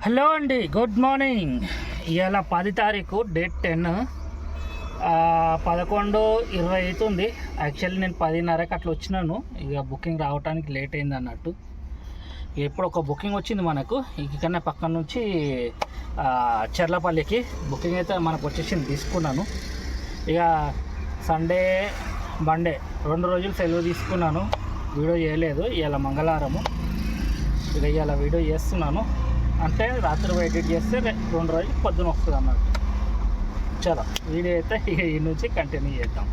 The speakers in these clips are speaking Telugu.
హలో అండి, గుడ్ మార్నింగ్. ఇవాళ 10 తారీఖు, డేట్ 10, 11:20 అవుతుంది. యాక్చువల్లీ నేను 10:30కి అట్లా వచ్చినాను. ఇక బుకింగ్ రావడానికి లేట్ అయింది అన్నట్టు. ఎప్పుడు ఒక బుకింగ్ వచ్చింది మనకు ఇకన్నా పక్కన నుంచి చెర్లపల్లికి బుకింగ్ అయితే మనకు వచ్చేసింది, తీసుకున్నాను. ఇక సండే మండే 2 రోజులు సెలవు తీసుకున్నాను, వీడియో చేయలేదు. ఇవాళ మంగళవారము, ఇక ఇవాళ వీడియో చేస్తున్నాను. అంటే రాత్రి ఎడిట్ చేస్తే 2 రోజులు పొద్దున వస్తుంది అన్నట్టు. చలో వీడియో అయితే ఈ నుంచి కంటిన్యూ చేద్దాం.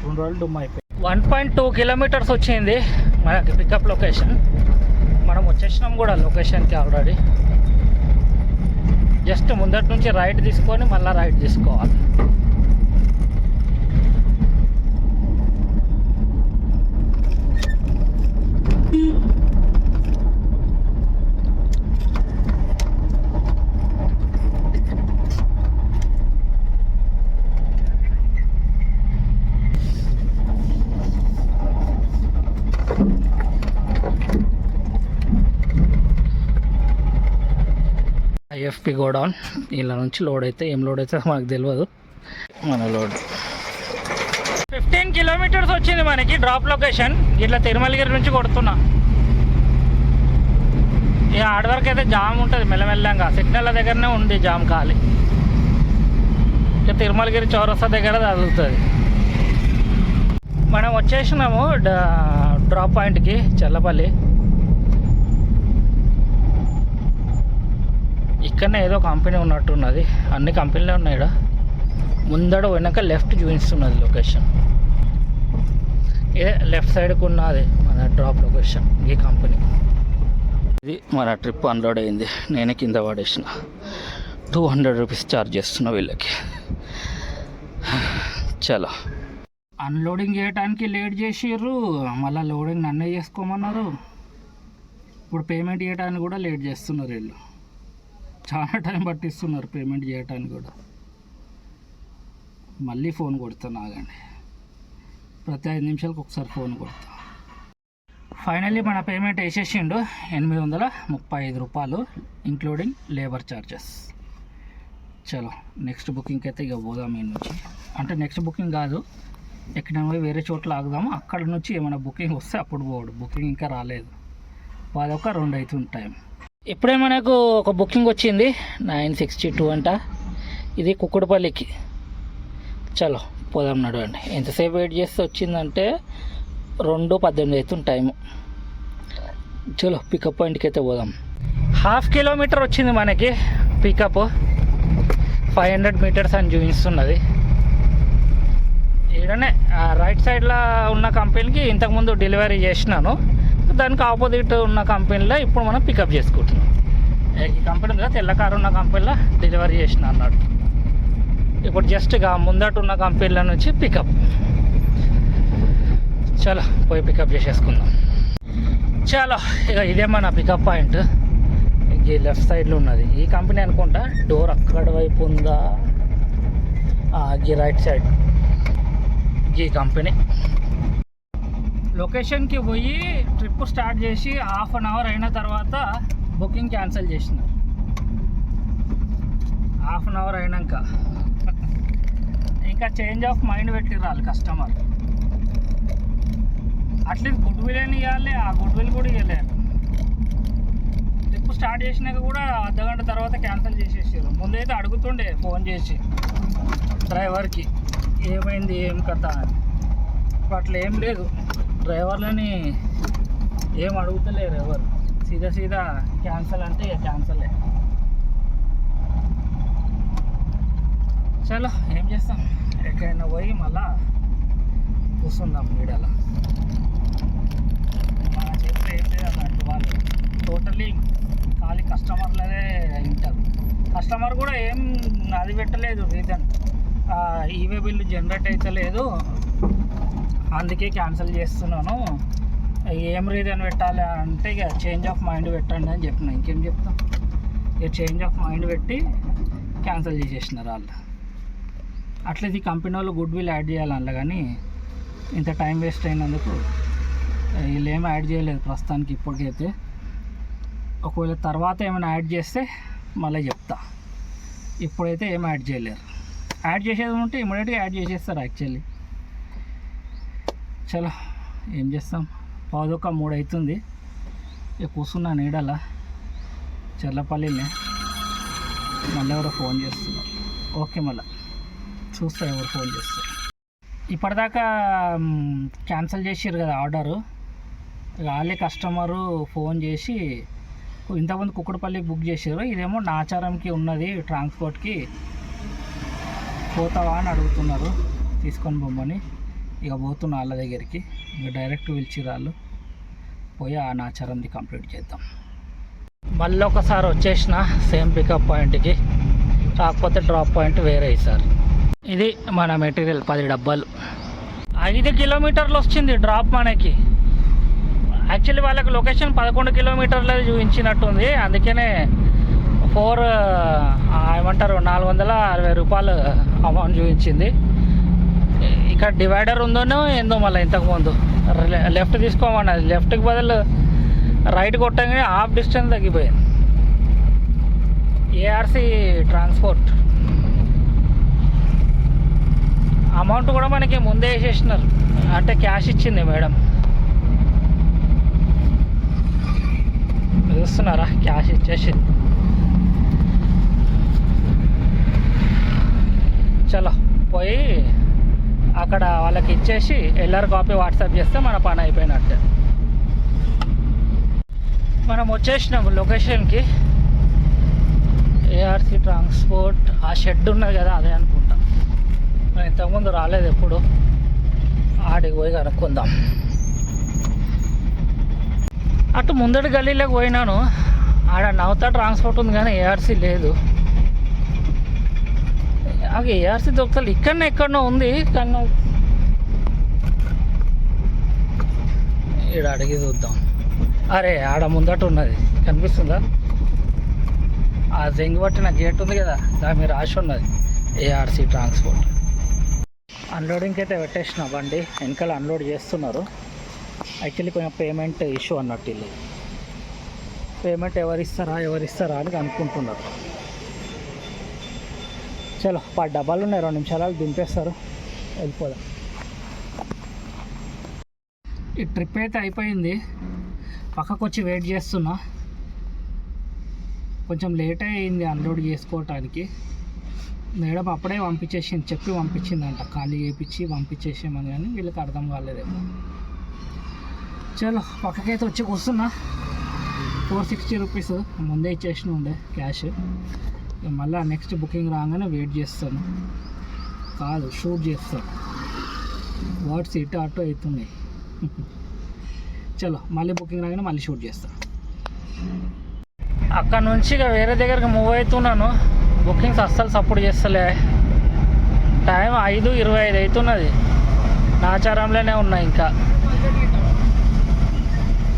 2 రోజులు డుమ్ అయిపోయి 1.2 కిలోమీటర్స్ వచ్చింది మనకి పికప్ లొకేషన్. మనం వచ్చేసినాం కూడా లొకేషన్కి ఆల్రెడీ. జస్ట్ ముందటి నుంచి రైట్ తీసుకొని మళ్ళీ రైట్ తీసుకోవాలి. IFP godown. ఇలా నుంచి లోడ్ అయితే ఏం లోడ్ అయితే మనకు తెలియదు. మన లోడ్ 15 కిలోమీటర్స్ వచ్చింది మనకి డ్రాప్ లొకేషన్. ఇట్లా తిరుమలగిరి నుంచి కొడుతున్నా. ఇక ఆడ వరకు అయితే జామ్ ఉంటుంది, మెల్లమెల్లంగా సిగ్నల్ దగ్గరనే ఉంది జామ్ ఖాళీ. ఇక తిరుమలగిరి చౌరస్తా దగ్గర తగులుతుంది. మనం వచ్చేసినాము డ్రాప్ పాయింట్కి, చెర్లపల్లి. ఇక్కడనే ఏదో కంపెనీ ఉన్నట్టున్నది, అన్ని కంపెనీలే ఉన్నాయి ఇక్కడ. ముందడ వెనక లెఫ్ట్ చూపిస్తున్నది లొకేషన్. ఇదే లెఫ్ట్ సైడ్కి ఉన్నది మన డ్రాప్ లొకేషన్, ఈ కంపెనీ. ఇది మన ట్రిప్ అన్లోడ్ అయింది, నేనే కింద పడేసిన. 200 రూపీస్ ఛార్జ్ చేస్తున్నా వీళ్ళకి. చలో అన్లోడింగ్ చేయడానికి లేట్ చేసిర్రు, మళ్ళీ లోడింగ్ నన్నే చేసుకోమన్నారు. ఇప్పుడు పేమెంట్ చేయడానికి కూడా లేట్ చేస్తున్నారు వీళ్ళు. చాలా టైం పట్టిస్తున్నారు పేమెంట్ చేయడానికి కూడా. మళ్ళీ ఫోన్ కొడతాను, ఆగండి. ప్రతి 5 నిమిషాలకు ఒకసారి ఫోన్ కొడతా. ఫైనల్లీ మన పేమెంట్ వేసేసిండు, 835 రూపాయలు ఇంక్లూడింగ్ లేబర్ ఛార్జెస్. చలో నెక్స్ట్ బుకింగ్కి అయితే ఇక పోదాం. ఈ నుంచి అంటే నెక్స్ట్ బుకింగ్ కాదు, ఎక్కడ పోయి వేరే చోట్ల ఆగుదాము. అక్కడ నుంచి ఏమైనా బుకింగ్ వస్తే అప్పుడు పోడు. బుకింగ్ ఇంకా రాలేదు, 11:02 అవుతుంది టైం. ఇప్పుడే మనకు ఒక బుకింగ్ వచ్చింది, 962 అంట. ఇది కుక్కుడుపల్లికి. చలో పోదాం, నడవండి. ఎంతసేపు వెయిట్ చేస్తే వచ్చిందంటే 2:18 అవుతుంది టైము. చలో పికప్ పాయింట్కి అయితే పోదాం. 1/2 కిలోమీటర్ వచ్చింది మనకి పికప్, 500 మీటర్స్ అని చూపిస్తున్నది. ఈడనే రైట్ సైడ్లో ఉన్న కంపెనీకి ఇంతకుముందు డెలివరీ చేసినాను, దానికి ఆపోజిట్ ఉన్న కంపెనీలో ఇప్పుడు మనం పికప్ చేసుకుంటున్నాం. ఈ కంపెనీ కదా తెల్ల కారు ఉన్న కంపెనీలో డెలివరీ చేసిన అన్నట్టు. ఇప్పుడు జస్ట్గా ముందట ఉన్న కంపెనీల నుంచి పికప్. చలో పోయి పికప్ చేసేసుకుందాం. చలో ఇక ఇదే మన పికప్ పాయింట్. ఈ లెఫ్ట్ సైడ్లో ఉన్నది ఈ కంపెనీ అనుకుంటా. డోర్ అక్కడ వైపు ఉందా, ఈ రైట్ సైడ్ ఈ కంపెనీ. లొకేషన్కి పోయి ట్రిప్ స్టార్ట్ చేసి 1/2 అవర్ అయిన తర్వాత బుకింగ్ క్యాన్సిల్ చేసిన. 1/2 అవర్ అయినాక ఇంకా చేంజ్ ఆఫ్ మైండ్ పెట్టిరాలి కస్టమర్. అట్లీస్ట్ గుడ్ విల్ అని ఇవ్వాలి, ఆ గుడ్ విల్ కూడా ఇవ్వలేరు. ట్రిప్ స్టార్ట్ చేసినాక కూడా అర్ధగంట తర్వాత క్యాన్సిల్ చేసేసారు. ముందైతే అడుగుతుండే ఫోన్ చేసి డ్రైవర్కి ఏమైంది ఏం కథ అని. అట్లా ఏం లేదు, డ్రైవర్లని ఏం అడుగుతలేరు ఎవరు. సీదా క్యాన్సల్ అంటే ఇక క్యాన్సలే. చలో ఏం చేస్తాం, ఎక్కడైనా పోయి మళ్ళా కూర్చుందాం వీడలా. మన చేస్తే ఏం లేదు అన్నట్టు. వాళ్ళు టోటలీ ఖాళీ కస్టమర్లదే వింటారు. కస్టమర్ కూడా ఏం అది పెట్టలేదు రీజన్, ఈవే బిల్లు జనరేట్ అయితే లేదు అందుకే క్యాన్సిల్ చేస్తున్నాను. ఏం రీజన్ పెట్టాలి అంటే ఇక చేంజ్ ఆఫ్ మైండ్ పెట్టండి అని చెప్పిన. ఇంకేం చెప్తాం, ఇక చేంజ్ ఆఫ్ మైండ్ పెట్టి క్యాన్సిల్ చేసేసినారు వాళ్ళు. అట్లయితే ఈ కంపెనీ వాళ్ళు గుడ్ విల్ యాడ్ చేయాలి అందులో, కానీ ఇంత టైం వేస్ట్ అయినందుకు వీళ్ళు ఏం యాడ్ చేయలేదు ప్రస్తుతానికి ఇప్పటికైతే. ఒకవేళ తర్వాత ఏమైనా యాడ్ చేస్తే మళ్ళీ చెప్తా. ఇప్పుడైతే ఏం యాడ్ చేయలేరు. యాడ్ చేసేది ఉంటే ఇమీడియట్గా యాడ్ చేసేస్తారు యాక్చువల్లీ. చలో ఏం చేస్తాం, 2:15 అవుతుంది. ఇక కూర్చున్నా నీడలా చెర్లపల్లినే. మళ్ళీ ఎవరో ఫోన్ చేస్తున్నారు. ఓకే, మళ్ళీ చూస్తా ఎవరు ఫోన్ చేస్తారు. ఇప్పటిదాకా క్యాన్సిల్ చేసారు కదా ఆర్డరు. వాళ్ళే కస్టమరు ఫోన్ చేసి ఇంతకుముందు కుక్కడపల్లికి బుక్ చేసారు, ఇదేమో నాచారంకి ఉన్నది ట్రాన్స్పోర్ట్కి పోతావా అని అడుగుతున్నారు. తీసుకొని బొమ్మని ఇక పోతున్నా వాళ్ళ దగ్గరికి. ఇక డైరెక్ట్ పిలిచిర్రు వాళ్ళు. పోయి ఆ నాచారంది కంప్లీట్ చేద్దాం. మళ్ళీ ఒకసారి వచ్చేసిన సేమ్ పికప్ పాయింట్కి, కాకపోతే డ్రాప్ పాయింట్ వేరే సార్. ఇది మన మెటీరియల్ 10 డబ్బాలు. 5 కిలోమీటర్లు వచ్చింది డ్రాప్ మనకి. యాక్చువల్లీ వాళ్ళకి లొకేషన్ 11 కిలోమీటర్లు చూపించినట్టుంది. అందుకనే 460 రూపాయలు అమౌంట్ చూపించింది. ఇక్కడ డివైడర్ ఉందోనో ఏందో మళ్ళీ ఇంతకుముందు లెఫ్ట్ తీసుకోమన్నది. లెఫ్ట్కి బదులు రైట్ కొట్టగానే హాఫ్ డిస్టెన్స్ తగ్గిపోయింది. ఏఆర్సి ట్రాన్స్పోర్ట్ అమౌంట్ కూడా మనకి ముందే వేసేసినారు, అంటే క్యాష్ ఇచ్చింది మేడం. చూస్తున్నారా, క్యాష్ ఇచ్చేసింది. చలో పోయి అక్కడ వాళ్ళకి ఇచ్చేసి ఎల్ఆర్ కాపీ వాట్సాప్ చేస్తే మన పని అయిపోయినట్టే. మనం వచ్చేసినాము లొకేషన్కి. ఏఆర్సి ట్రాన్స్పోర్ట్ ఆ షెడ్ ఉన్నది కదా, అదే అనుకుంటా. నేను ఇంతకుముందు రాలేదు ఎప్పుడు. ఆడికి పోయి కనుక్కుందాం. అటు ముందటి గల్లీలోకి పోయినాను. ఆడ నవత ట్రాన్స్పోర్ట్ ఉంది కానీ ఏఆర్సీ లేదు. అది ఏఆర్సీ దొరుకుతుంది ఇక్కడనే ఎక్కడనో ఉంది కానీ ఇక్కడ అడిగి చూద్దాం. అరే ఆడ ముందట ఉన్నది కనిపిస్తుందా? ఆ జంగి పట్టిన గేట్ ఉంది కదా, దాని మీద రాసి ఉన్నది ఏఆర్సీ ట్రాన్స్పోర్ట్. అన్లోడింగ్కి అయితే పెట్టేసిన బండి, వెనకాల అన్లోడ్ చేస్తున్నారు. యాక్చువల్లీ కొంచెం పేమెంట్ ఇష్యూ అన్నట్టు వీళ్ళు. పేమెంట్ ఎవరిస్తారా అని అనుకుంటున్నారు. చలో 10 డబ్బాలు ఉన్నాయి, 2 నిమిషాలు దింపేస్తారు, వెళ్ళిపోదాం. ఈ ట్రిప్ అయితే అయిపోయింది. పక్కకు వచ్చి వెయిట్ చేస్తున్నా. కొంచెం లేట్ అయింది అన్లోడ్ చేసుకోవటానికి. మేడం అప్పుడే పంపించేసింది, చెప్పి పంపించిందంట, ఖాళీ చేయించి పంపించేసామని. కానీ వీళ్ళకి అర్థం కాలేదేమో. చలో పక్కకైతే వచ్చి కూర్చున్నా. 460 రూపీస్ ముందే ఇచ్చేసిన ఉండే క్యాష్. మళ్ళీ నెక్స్ట్ బుకింగ్ రాగానే వెయిట్ చేస్తాను, కాదు షూట్ చేస్తాను. వర్డ్స్ ఇటు అటు అవుతున్నాయి. చలో మళ్ళీ బుకింగ్ రాగానే మళ్ళీ షూట్ చేస్తాను. అక్కడ నుంచి ఇక వేరే దగ్గరికి మూవ్ అవుతున్నాను. బుకింగ్స్ అస్సలు సపోర్ట్ చేస్తలే. టైం 5:25 అవుతున్నది. నాచారంలోనే ఉన్నాయి. ఇంకా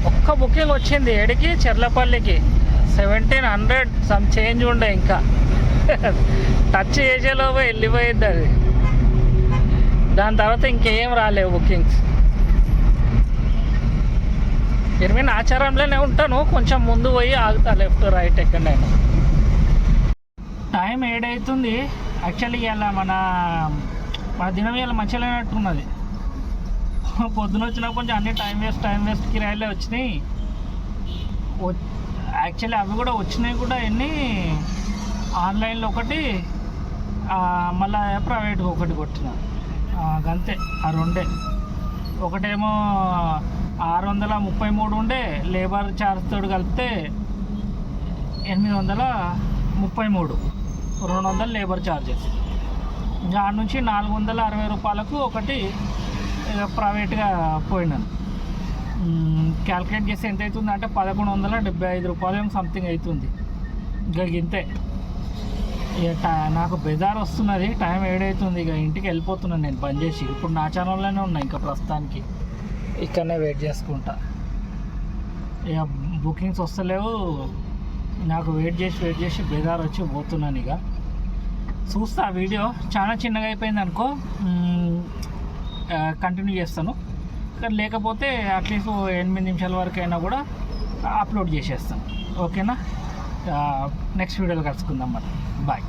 ఒక్క బుకింగ్ వచ్చింది. ఏడికి? చెర్లపల్లికి. 1700 సమ్ చేంజ్ ఉండే. ఇంకా టచ్ చేసేలోపు వెళ్ళిపోయింది అది. దాని తర్వాత ఇంకేం రాలేవు బుకింగ్స్. నేను ఆచారంలోనే ఉంటాను, కొంచెం ముందు పోయి ఆగుతా, లెఫ్ట్ రైట్ ఎక్కడైనా. టైం 7 అవుతుంది. యాక్చువల్లీ ఇలా మన దినం ఇలా మంచిగా లేనట్టున్నది. పొద్దున వచ్చినా కొంచెం అన్ని టైం వేస్ట్ కిరాయిలే వచ్చినాయి. యాక్చువల్లీ అవి కూడా వచ్చినాయి కూడా ఎన్ని ఆన్లైన్లో ఒకటి, మళ్ళీ ప్రైవేట్గా ఒకటి కొట్టిన. అంతే, ఆ 2. ఒకటేమో 633 ఉండే, లేబర్ ఛార్జ్ తోడు కలిపితే 833, 200 లేబర్ ఛార్జెస్. దాని నుంచి 460 రూపాయలకు ఒకటి ప్రైవేట్గా పోయినాను. క్యాల్కులేట్ చేస్తే ఎంత అవుతుంది అంటే 1175 రూపాయలు సంథింగ్ అవుతుంది. ఇక ఇంతే. ఇక నాకు బెజార్ వస్తున్నది. టైం 7 అవుతుంది. ఇక ఇంటికి వెళ్ళిపోతున్నాను నేను బంద్ చేసి. ఇప్పుడు నా ఛానల్లోనే ఉన్నా ఇంకా ప్రస్తుతానికి, ఇక్కడనే వెయిట్ చేసుకుంటా. ఇక బుకింగ్స్ వస్తలేవు. నాకు వెయిట్ చేసి బెజార్ వచ్చి పోతున్నాను. ఇక చూస్తా. వీడియో చాలా చిన్నగా అయిపోయింది అనుకో, కంటిన్యూ చేస్తాను. కానీ లేకపోతే అట్లీస్ట్ 8 నిమిషాల వరకు అయినా కూడా అప్లోడ్ చేసేస్తాను. ఓకేనా? నెక్స్ట్ వీడియోలో కలుసుకుందాం మరి. బాయ్.